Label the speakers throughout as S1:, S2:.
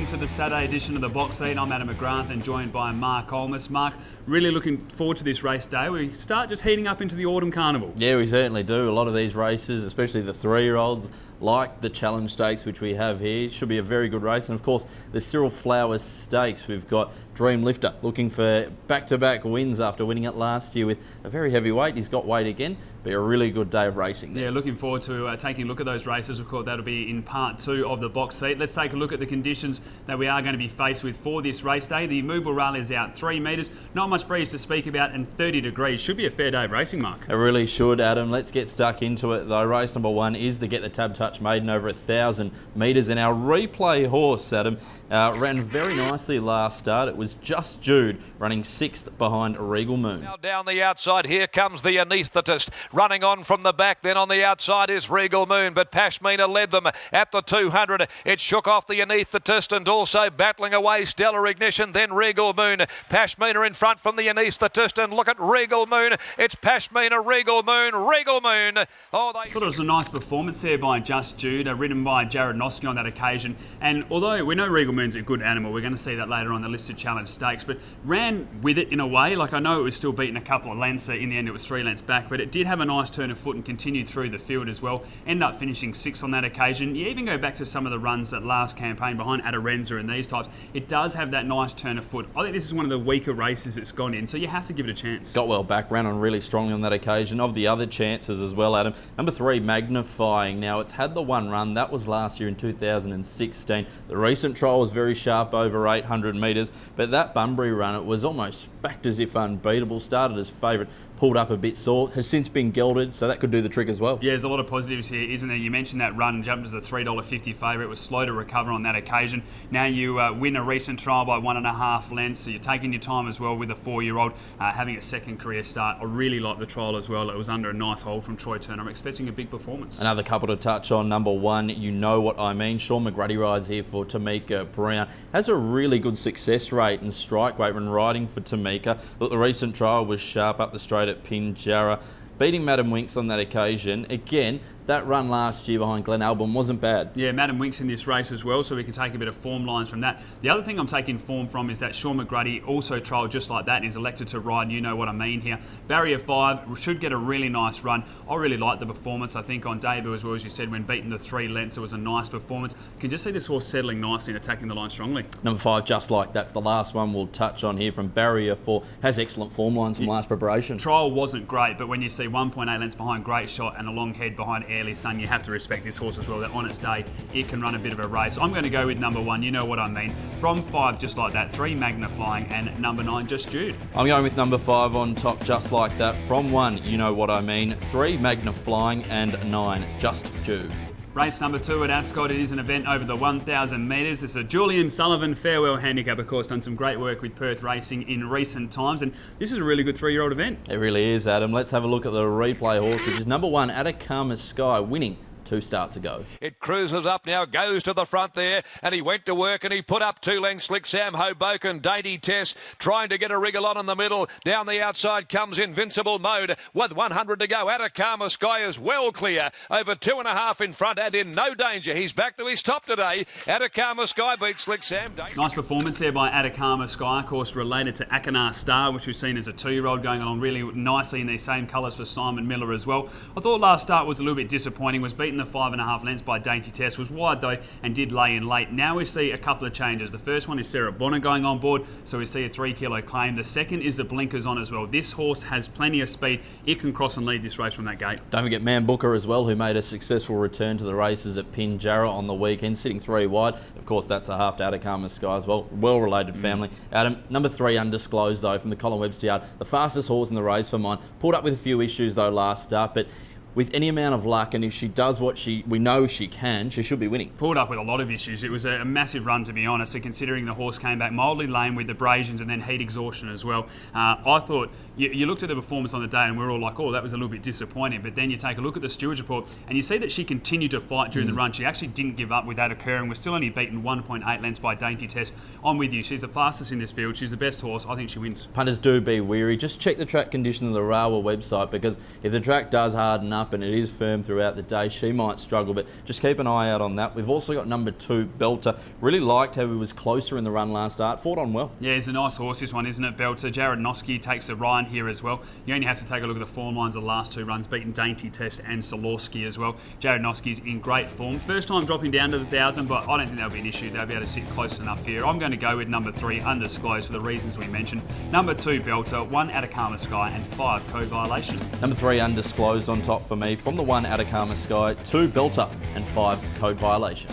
S1: welcome to the Saturday edition of the Box Seat. I'm Adam McGrath and joined by Mark Olmos. Mark, really looking forward to this race day. We start just heating up into the Autumn Carnival.
S2: Yeah, we certainly do. A lot of these races, especially the 3-year-olds, like the Challenge Stakes, which we have here, should be a very good race. And of course, the Cyril Flowers Stakes, we've got Dream Lifter looking for back-to-back wins after winning it last year with a very heavy weight. He's got weight again, but a really good day of racing there.
S1: Yeah, looking forward to taking a look at those races. Of course, that'll be in part 2 of the Box Seat. Let's take a look at the conditions that we are going to be faced with for this race day. The Mooble Rally is out 3 metres, not much breeze to speak about, and 30 degrees. Should be a fair day of racing, Mark.
S2: It really should, Adam. Let's get stuck into it though. Race number 1 is the Get the Tab Touch maiden over 1,000 metres, and our replay horse, Adam, ran very nicely last start. It was Just Jude running 6th behind Regal Moon.
S3: Now down the outside, here comes the anaesthetist running on from the back. Then on the outside is Regal Moon, but Pashmina led them at the 200. It shook off the anaesthetist and also battling away Stellar Ignition, then Regal Moon. Pashmina in front from the anaesthetist, and look at Regal Moon. It's Pashmina, Regal Moon, Regal Moon. Oh,
S1: I thought it was a nice performance there by Just Jude, ridden by Jared Noski on that occasion. And although we know Regal Moon's a good animal, we're going to see that later on the listed Challenge Stakes, but ran with it in a way. Like, I know it was still beating a couple of lengths. In the end, it was 3 lengths back, but it did have a nice turn of foot and continued through the field as well. Ended up finishing 6th on that occasion. You even go back to some of the runs that last campaign behind Adarenza and these types. It does have that nice turn of foot. I think this is one of the weaker races it's gone in, so you have to give it a chance.
S2: Got well back, ran on really strongly on that occasion. Of the other chances as well, Adam, number 3, Magnifying. Now, it's had the one run. That was last year in 2016. The recent trial was very sharp, over 800 metres, but that Bunbury run, it was almost backed as if unbeatable. Started as favourite, pulled up a bit sore, has since been gelded, so that could do the trick as well.
S1: Yeah, there's a lot of positives here, isn't there? You mentioned that run, jumped as a $3.50 favourite, was slow to recover on that occasion. Now you win a recent trial by 1.5 lengths, so you're taking your time as well with a 4-year-old, having a second career start. I really like the trial as well. It was under a nice hold from Troy Turner. I'm expecting a big performance.
S2: Another couple to touch on. Number 1, You Know What I Mean. Sean McGrady rides here for Tamika Brown. Has a really good success rate and strike rate when riding for Tamika. Look, the recent trial was sharp up the straight at Pinjarra, beating Madam Winks on that occasion. Again, that run last year behind Glen Albon wasn't bad.
S1: Yeah, Madam Winks in this race as well, so we can take a bit of form lines from that. The other thing I'm taking form from is that Sean McGrady also trialled just like that and is elected to ride You Know What I Mean here. Barrier 5 should get a really nice run. I really like the performance. I think on debut as well, as you said, when beating the 3 lengths, it was a nice performance. You can just see this horse settling nicely and attacking the line strongly.
S2: Number 5, Just Like That's the last one we'll touch on here from Barrier 4. Has excellent form lines from last preparation.
S1: Trial wasn't great, but when you see 1.8 lengths behind Great Shot and a long head behind Airly Sun, you have to respect this horse as well, that on its day it can run a bit of a race. I'm going to go with number 1, You Know What I Mean. From 5, Just Like That, 3, Magnifying, and number 9, Just Jude.
S2: I'm going with number 5 on top, Just Like That. From 1, You Know What I Mean, 3, Magnifying, and 9, Just Jude.
S1: Race number 2 at Ascot. It is an event over the 1,000 metres. It's a Julian Sullivan farewell handicap. Of course, done some great work with Perth Racing in recent times, and this is a really good 3-year-old event.
S2: It really is, Adam. Let's have a look at the replay horse, which is number 1, Atacama Sky, winning 2 starts ago.
S3: It cruises up now, goes to the front there, and he went to work and he put up 2 lengths. Slick Sam Hoboken, Dainty Tess, trying to get a wriggle on in the middle. Down the outside comes Invincible Mode with 100 to go. Atacama Sky is well clear, over 2.5 in front and in no danger. He's back to his top today. Atacama Sky beats Slick Sam.
S1: Nice performance there by Atacama Sky, of course related to Akanar Star, which we've seen as a 2-year-old, going along really nicely in these same colours for Simon Miller as well. I thought last start was a little bit disappointing, was beaten the 5.5 lengths by Dainty Tess, was wide though and did lay in late. Now we see a couple of changes. The first one is Sarah Bonner going on board, so we see a 3-kilo claim. The second is the blinkers on as well. This horse has plenty of speed. It can cross and lead this race from that gate.
S2: Don't forget Man Booker as well, who made a successful return to the races at Pinjarra on the weekend, sitting 3 wide. Of course, that's a half to Atacama Sky as well. Well-related family. Adam, number 3, Undisclosed though, from the Colin Webster yard. The fastest horse in the race for mine. Pulled up with a few issues though last start, but with any amount of luck, and if she does what we know she can, she should be winning.
S1: Pulled up with a lot of issues. It was a massive run, to be honest, and considering the horse came back mildly lame with abrasions and then heat exhaustion as well. I thought, you looked at the performance on the day and we're all like, oh, that was a little bit disappointing, but then you take a look at the stewards report and you see that she continued to fight during the run. She actually didn't give up with that occurring. We're still only beaten 1.8 lengths by Dainty Tess. I'm with you. She's the fastest in this field. She's the best horse. I think she wins.
S2: Punters, do be weary. Just check the track condition of the Rawa website, because if the track does harden up up, and it is firm throughout the day. She might struggle, but just keep an eye out on that. We've also got number 2, Belter. Really liked how he was closer in the run last start. Fought on well.
S1: Yeah, he's a nice horse, this one, isn't it, Belter? Jared Noski takes the ride here as well. You only have to take a look at the form lines of the last 2 runs, beaten Dainty Test and Solorski as well. Jared Noski's in great form. First time dropping down to the 1,000, but I don't think that'll be an issue. They'll be able to sit close enough here. I'm going to go with number 3, Undisclosed, for the reasons we mentioned. Number 2, Belter, 1, Atacama Sky, and 5, Code Violation.
S2: Number 3, Undisclosed on top for me. From the 1, Atacama Sky, 2, Belter, and 5, Code Violation.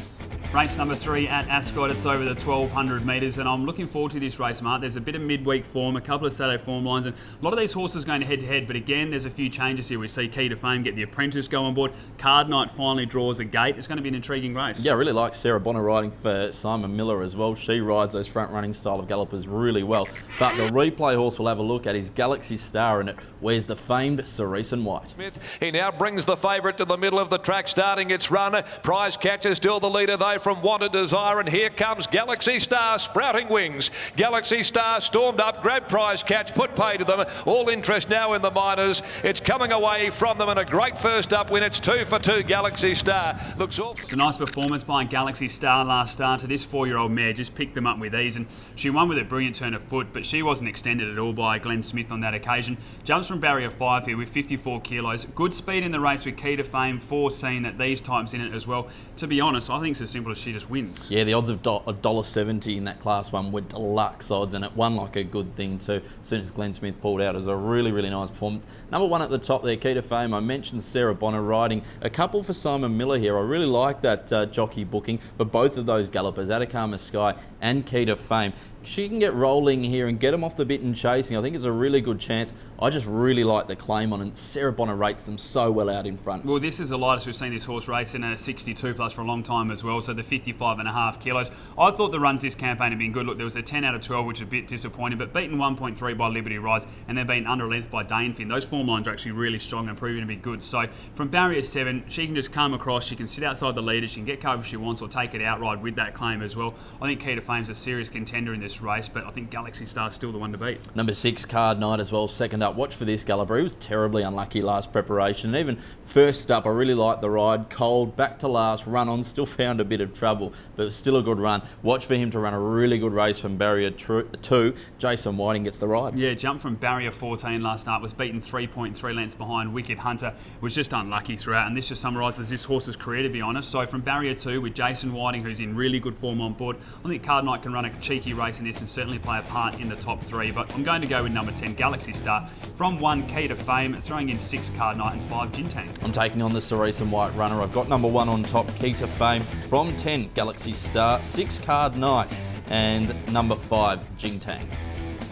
S1: Race number 3 at Ascot, it's over the 1,200 metres, and I'm looking forward to this race, Mark. There's a bit of midweek form, a couple of Saturday form lines, and a lot of these horses going head-to-head, but again, there's a few changes here. We see Key to Fame get the Apprentice go on board. Card Night finally draws a gate. It's going to be an intriguing race.
S2: Yeah, I really like Sarah Bonner riding for Simon Miller as well. She rides those front-running style of gallopers really well. But the replay horse we'll have a look at is Galaxy Star, and it wears the famed Cerise White.
S3: Smith, he now brings the favourite to the middle of the track, starting its run. Prize Catcher still the leader, though, from Wanted Desire. And here comes Galaxy Star, sprouting wings. Galaxy Star stormed up, grabbed Prize Catch, put pay to them. All interest now in the minors. It's coming away from them, and a great first up win. It's 2 for 2, Galaxy Star. Looks awful.
S1: It's a nice performance by Galaxy Star last start. To this 4-year-old mare, just picked them up with ease, and she won with a brilliant turn of foot, but she wasn't extended at all by Glenn Smith on that occasion. Jumps from barrier 5 here with 54 kilos. Good speed in the race with Key to Fame, foreseen at these types in it as well. To be honest, I think it's as simple as she just wins.
S2: Yeah, the odds of $1.70 in that Class 1 were deluxe odds, and it won like a good thing too. As soon as Glenn Smith pulled out, it was a really, really nice performance. Number 1 at the top there, Key to Fame. I mentioned Sarah Bonner riding a couple for Simon Miller here. I really like that jockey booking for both of those gallopers, Atacama Sky and Key to Fame. She can get rolling here and get them off the bit and chasing. I think it's a really good chance. I just really like the claim on it. Sarah Bonner rates them so well out in front.
S1: Well, this is the lightest we've seen this horse race in a 62 plus for a long time as well, so the 55.5 kilos. I thought the runs this campaign had been good. Look, there was a 10 out of 12, which is a bit disappointing, but beaten 1.3 by Liberty Rise, and then beaten under a length by Danefin. Those form lines are actually really strong and proving to be good. So from barrier 7, she can just come across, she can sit outside the leader, she can get cover if she wants, or take it outright with that claim as well. I think Key to Fame's a serious contender in this race, but I think Galaxy Star's still the one to beat.
S2: Number 6, Card Night as well, second up. Watch for this galloper. He was terribly unlucky last preparation. And even first up, I really liked the ride. Cold, back to last, run on, still found a bit of trouble, but it was still a good run. Watch for him to run a really good race from barrier 2. Jason Whiting gets the ride.
S1: Yeah, jumped from barrier 14 last start, was beaten 3.3 lengths behind Wicked Hunter, was just unlucky throughout, and this just summarises this horse's career, to be honest. So from barrier 2 with Jason Whiting, who's in really good form on board, I think Card Night can run a cheeky race in this and certainly play a part in the top 3, but I'm going to go with number 10, Galaxy Star. From 1, Key to Fame, throwing in 6, Card Night, and 5, Jintang.
S2: I'm taking on the Cerise White runner. I've got number 1 on top, Key to Fame. From 10, Galaxy Star, 6, Card Night, and number 5, Jintang.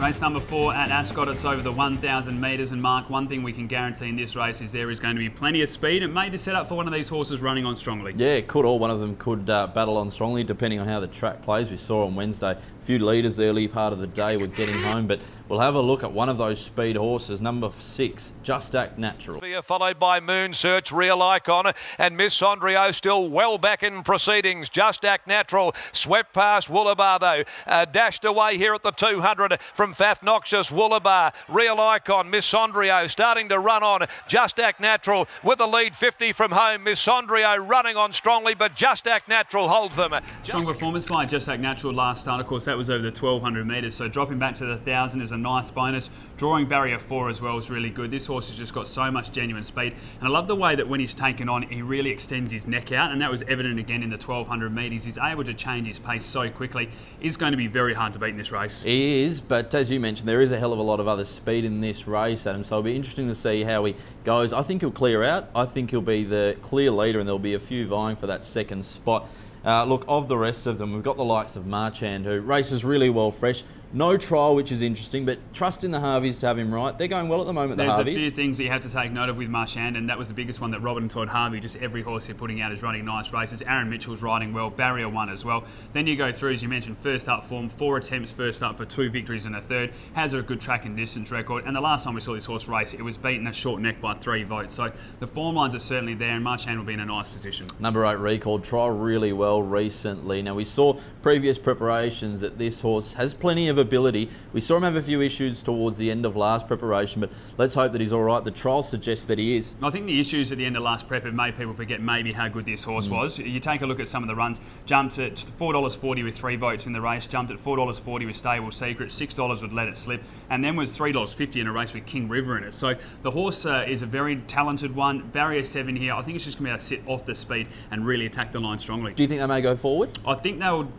S1: Race number 4 at Ascot, it's over the 1,000 metres, and Mark, one thing we can guarantee in this race is there is going to be plenty of speed. It may just set up for one of these horses running on strongly.
S2: Yeah, it could, or one of them could battle on strongly, depending on how the track plays. We saw on Wednesday a few leaders the early part of the day were getting home, but we'll have a look at one of those speed horses, number 6, Just Act Natural.
S3: Followed by Moon Search, Real Icon, and Miss Sondrio still well back in proceedings. Just Act Natural swept past Woolabar though, dashed away here at the 200 from Fath Noxious. Woolabar, Real Icon, Miss Sondrio starting to run on. Just Act Natural with the lead, 50 from home. Miss Sondrio running on strongly, but Just Act Natural holds them.
S1: Strong performance by Just Act Natural last start. Of course, that was over the 1,200 metres, so dropping back to the 1,000 is a nice bonus. Drawing barrier 4 as well is really good. This horse has just got so much genuine speed, and I love the way that when he's taken on, he really extends his neck out, and that was evident again in the 1,200 metres. He's able to change his pace so quickly. He's going to be very hard to beat in this race.
S2: He is, but as you mentioned, there is a hell of a lot of other speed in this race, Adam, so it'll be interesting to see how he goes. I think he'll clear out. I think he'll be the clear leader, and there'll be a few vying for that second spot. Look, of the rest of them, we've got the likes of Marchand, who races really well fresh. No trial, which is interesting, but trust in the Harveys to have him right. They're going well at the moment, the Harveys.
S1: There's a few things that you have to take note of with Marchand, and that was the biggest one, that Robert and Todd Harvey, just every horse they're putting out is running nice races. Aaron Mitchell's riding well, barrier 1 as well. Then you go through, as you mentioned, first up form, 4 attempts first up for 2 victories and a third. Has a good track and distance record, and the last time we saw this horse race, it was beaten a short neck by 3 votes. So the form lines are certainly there, and Marchand will be in a nice position.
S2: Number 8, Recalled, trial really well recently. Now, we saw previous preparations that this horse has plenty of ability. We saw him have a few issues towards the end of last preparation, but let's hope that he's all right. The trial suggests that he is.
S1: I think the issues at the end of last prep have made people forget maybe how good this horse was. You take a look at some of the runs, jumped at $4.40 with 3 votes in the race, jumped at $4.40 with Stable Secret, $6 would Let It Slip, and then was $3.50 in a race with King River in it. So the horse is a very talented one. Barrier 7 here, I think it's just going to be able to sit off the speed and really attack the line strongly.
S2: Do you think they may go forward?
S1: I think they'll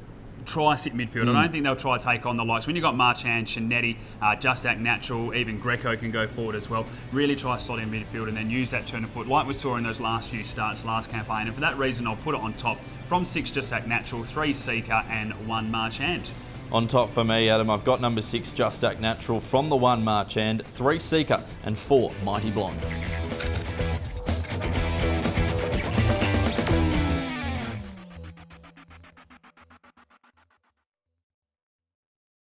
S1: try sit midfield. I don't think they'll try take on the likes. When you've got Marchand, Shinetti, Just Act Natural, even Greco can go forward as well. Really try slot in midfield and then use that turn of foot like we saw in those last few starts, last campaign. And for that reason, I'll put it on top from 6 Just Act Natural, 3 Seeker and 1 Marchand.
S2: On top for me, Adam, I've got number 6 Just Act Natural from the 1 Marchand, 3 Seeker and 4 Mighty Blonde.